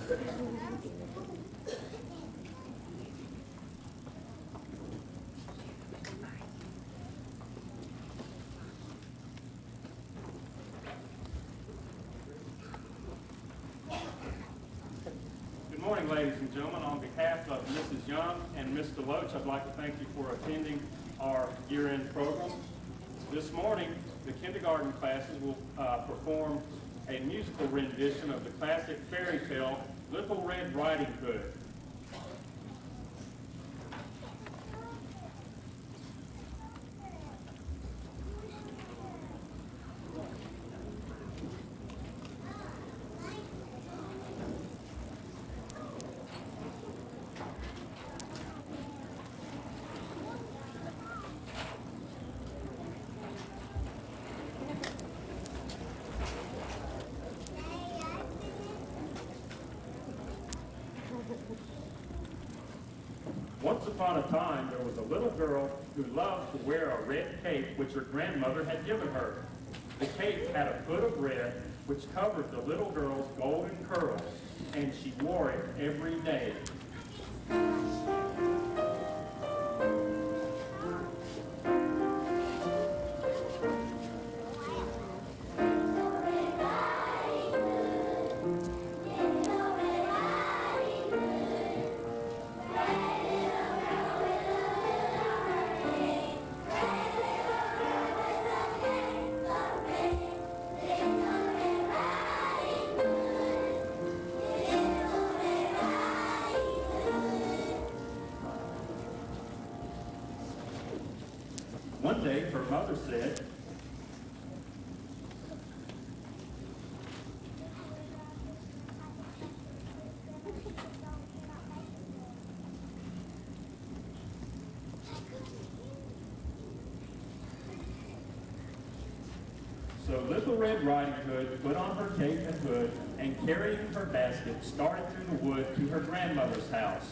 Good morning, ladies and gentlemen. On behalf of Mrs. Young and Ms. Deloach, I'd like to thank you for attending our year-end program. This morning, the kindergarten classes will perform a musical rendition of the classic fairy tale, Little Red Riding Hood. Once upon a time, there was a little girl who loved to wear a red cape which her grandmother had given her. The cape had a hood of red which covered the little girl's golden curls, and she wore it every day. One day, her mother said, so Little Red Riding Hood put on her cape and hood and carrying her basket started through the wood to her grandmother's house.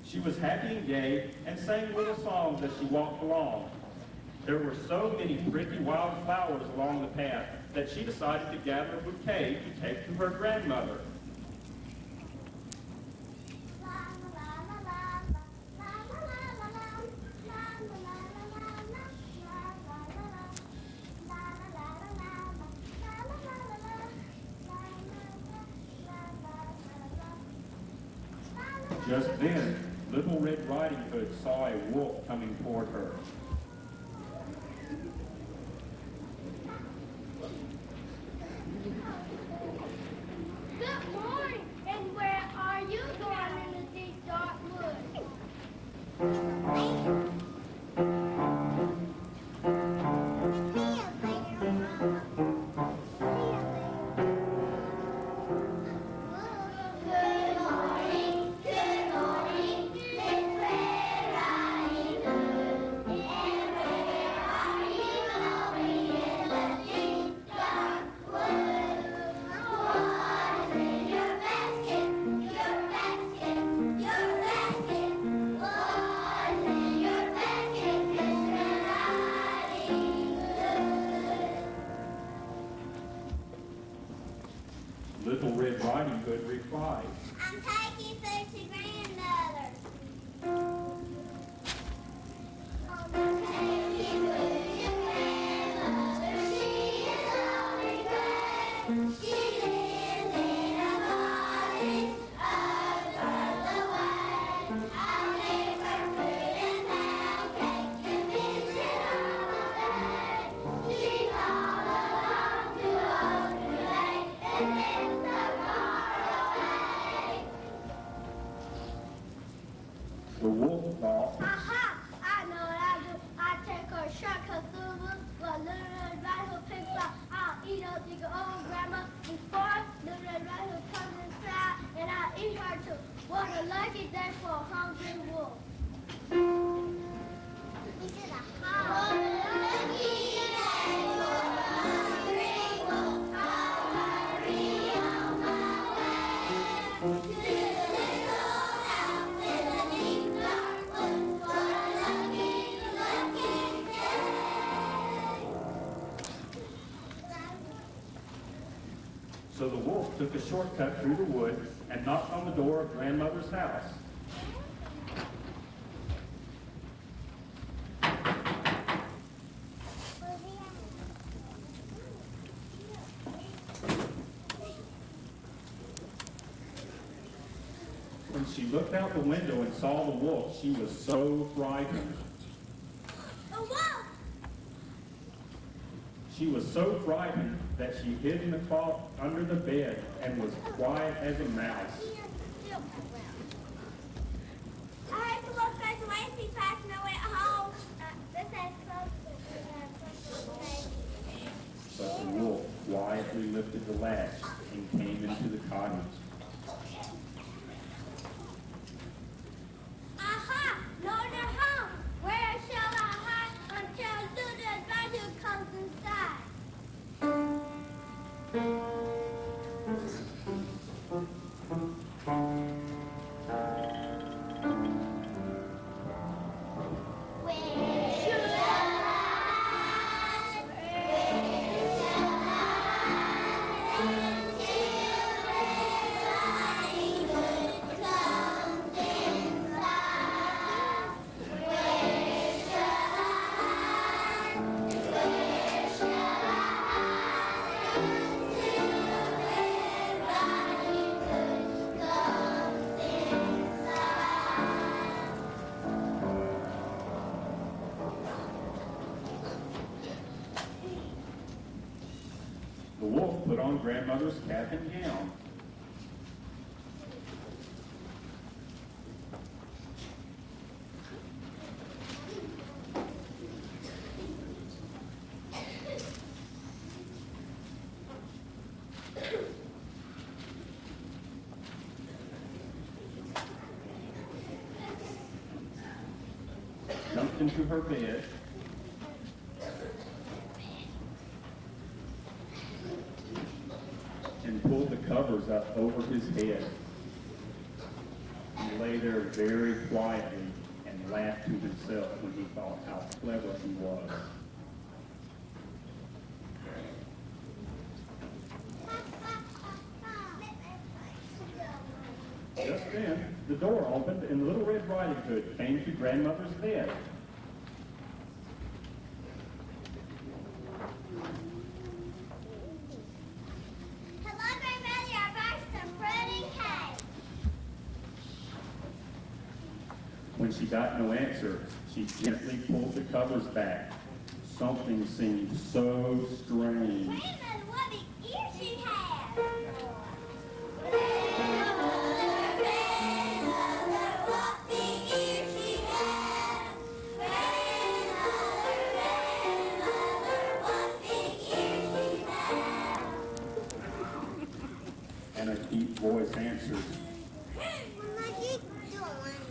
She was happy and gay and sang little songs as she walked along. There were so many pretty wild flowers along the path that she decided to gather a bouquet to take to her grandmother. Just then, Little Red Riding Hood saw a wolf coming toward her. Good morning, and where are you going in the deep dark woods? Little Red Riding Hood replied, I'm taking food to grandmother. a lucky day for a hungry wolf. Is it a hungry day for a hungry wolf? I'll hurry on my way to the little house in the deep dark woods for a lucky, lucky day. So the wolf took a shortcut through the woods and knocked on the door of grandmother's house. When she looked out the window and saw the wolf, she was so frightened. A wolf! She was so frightened that she hid in the cloth under the bed and was quiet as a mouse. I heard the wolf goes away and she's passing away at home. This is close to But the wolf quietly lifted the latch and came into the cottage. Aha! Lorna home! Where shall I hide until Luda Advisor comes inside? Where shall I hide? Where shall I hide until Advisor comes inside? Where shall I hide? Where shall I hide until Advisor comes inside? The wolf put on grandmother's cap and gown. Jumped into her bed. And pulled the covers up over his head. He lay there very quietly and laughed to himself when he thought how clever he was. Just then, the door opened and Little Red Riding Hood came to grandmother's bed. Hello, Grandmother. I brought some pretty cake. When she got no answer, she gently pulled the covers back. Something seemed so strange. Grandmother, what big ears she has. Grandmother, what big ears she has. Grandmother, what big ears she has. And a deep voice answered, What are you doing?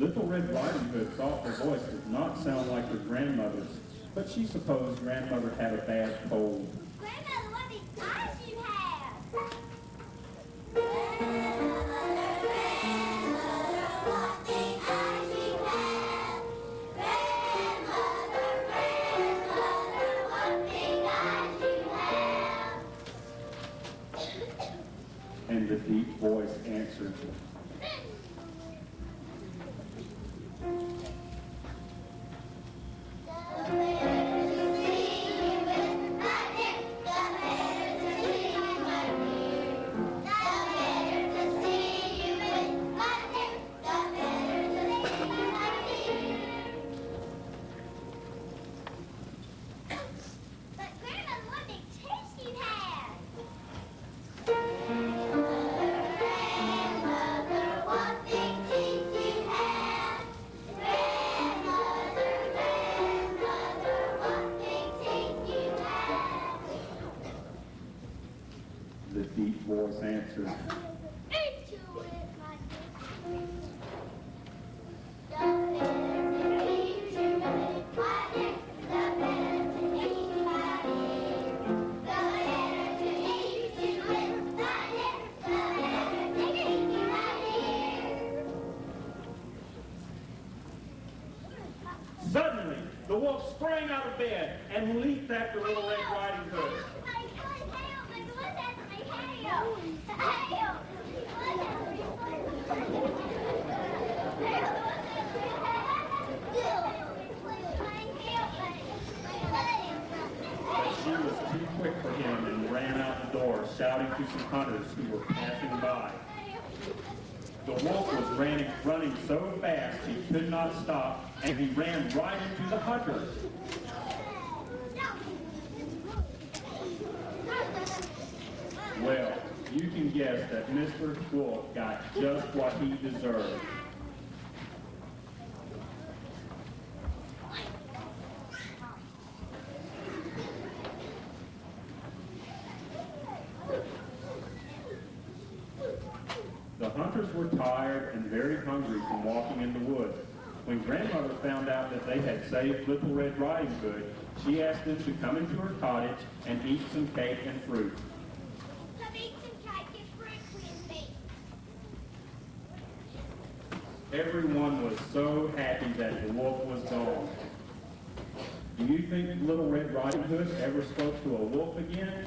Little Red Riding Hood thought her voice did not sound like her grandmother's, but she supposed grandmother had a bad cold. Grandmother, what big eyes you have. Grandmother, what big eyes you have. Grandmother, what big eyes you have. And the deep voice answered, But Grandmother, what big teeth you have. The deep voice answered, Into it, my dear. The better to keep you, my dear. The better to keep my dear. The better to keep you, my dear. The better to keep you, my dear. Suddenly, the wolf sprang out of bed and leaped after Little Red Riding Hood. But she was too quick for him and ran out the door, shouting to some hunters who were passing by. The wolf was running so fast he could not stop, and he ran right into the hunters. Well, you can guess that Mr. Wolf got just what he deserved. The hunters were tired and very hungry from walking in the woods. When Grandmother found out that they had saved Little Red Riding Hood, she asked them to come into her cottage and eat some cake and fruit. Come eat some cake and fruit with me. Everyone was so happy that the wolf was gone. Do you think Little Red Riding Hood ever spoke to a wolf again?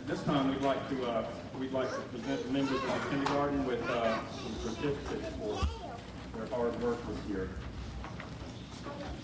This time we'd like to present the members of the kindergarten with some certificates for their hard work this year.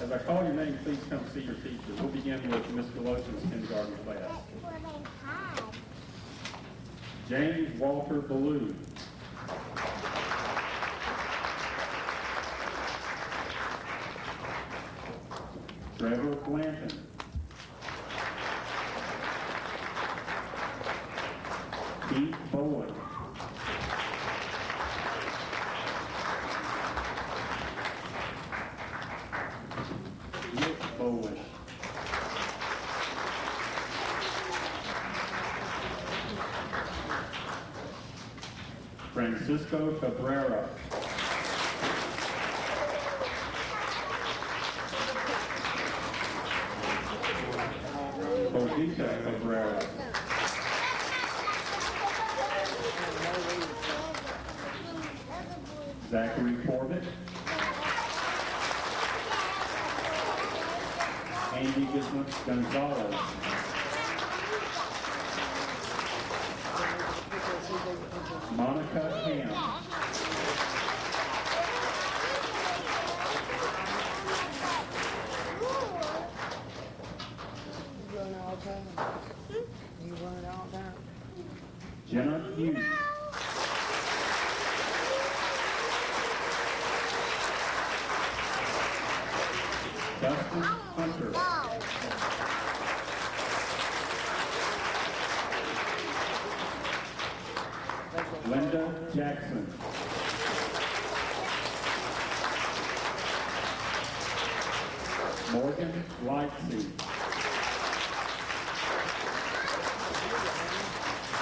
As I call your name, please come see your teacher. We'll begin with Mr. Lotion's kindergarten class. James Walter Ballou. Trevor Blanton. Keith Bowen. Nick Bowen. Francisco Cabrera. Codita Cabrera. Zachary Corbett. Andy Gonzalez. Monica Ham. You run it all down. Jenna Hughes. Dustin Hunter. Linda Jackson. Morgan Lightsey.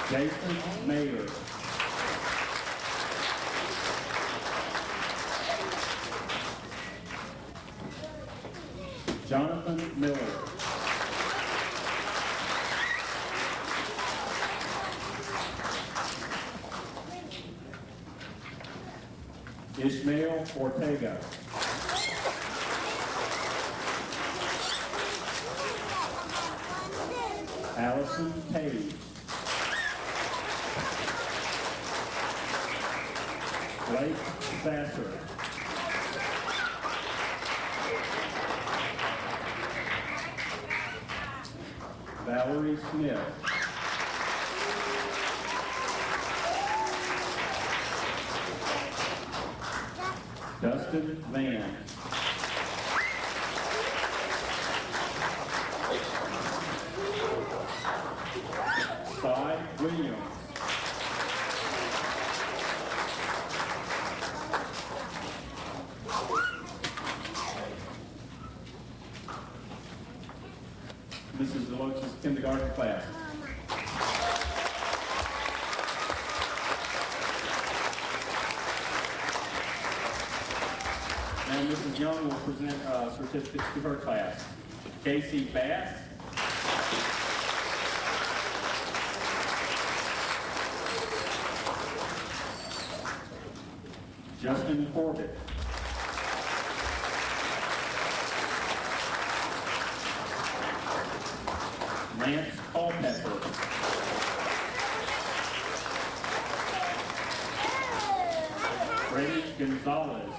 Jason Mayer. Jonathan Miller. Ishmael Ortega. Allison Page. Blake Sasser. Valerie Smith. Dustin Van. Cy Williams. Mrs. Deloach's kindergarten class. Now Mrs. Young will present certificates to her class. Casey Bass. Justin Corbett. Lance Culpepper. Freddie Gonzalez.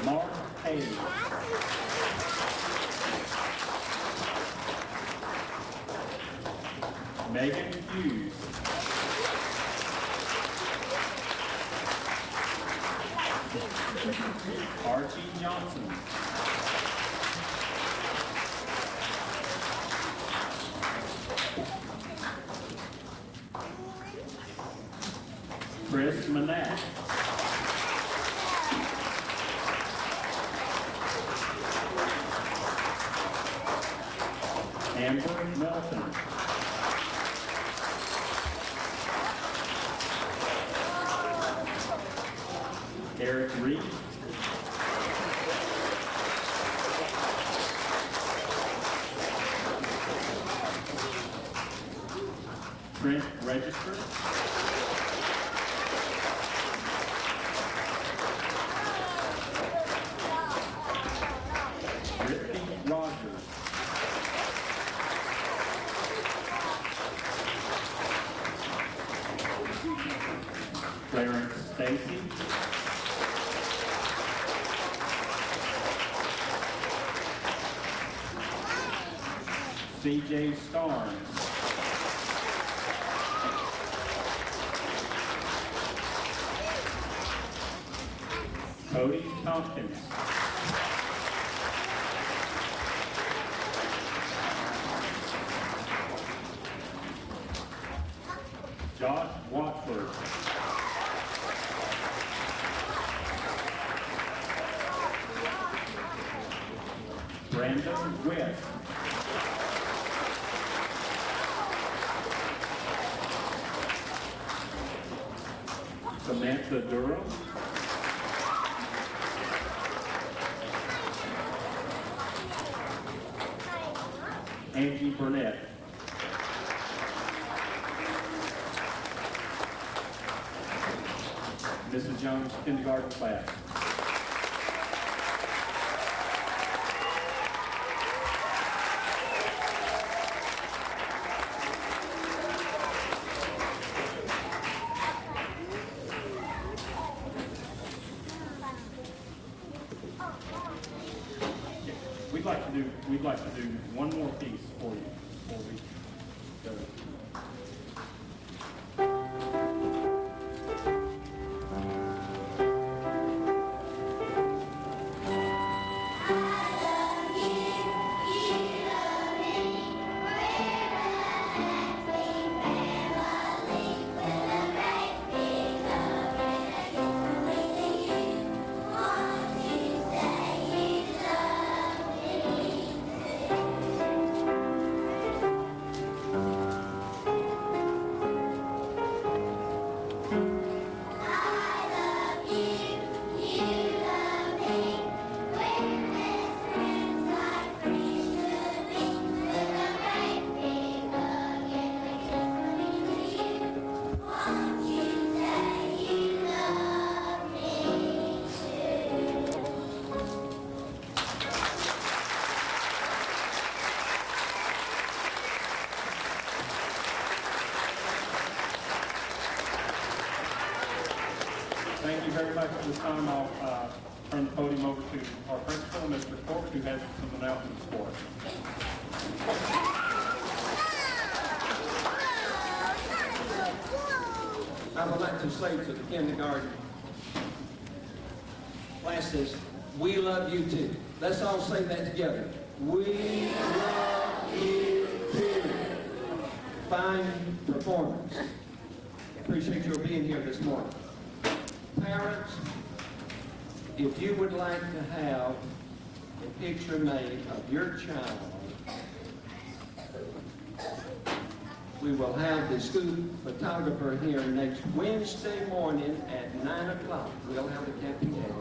Mark Hayes. Megan Hughes. Archie Johnson. Chris Manette. Amber Melton. Eric Reed. Trent Register. Brittany Rogers. Clarence Stacy. C.J. Starnes. Cody Tompkins. Josh Watford. Brandon West. Samantha Durham. Angie Burnett. Mrs. Young's kindergarten class. We'd like to do one more piece for you before we go. Thank you very much. At this time, I'll turn the podium over to our principal, Mr. Corbett, who has some announcements for us. I would like to say to the kindergarten classes, we love you too. Let's all say that together. We love you too. Fine performance. Appreciate your being here this morning. Parents, if you would like to have a picture made of your child, we will have the school photographer here next Wednesday morning at 9 o'clock. We'll have the camping here.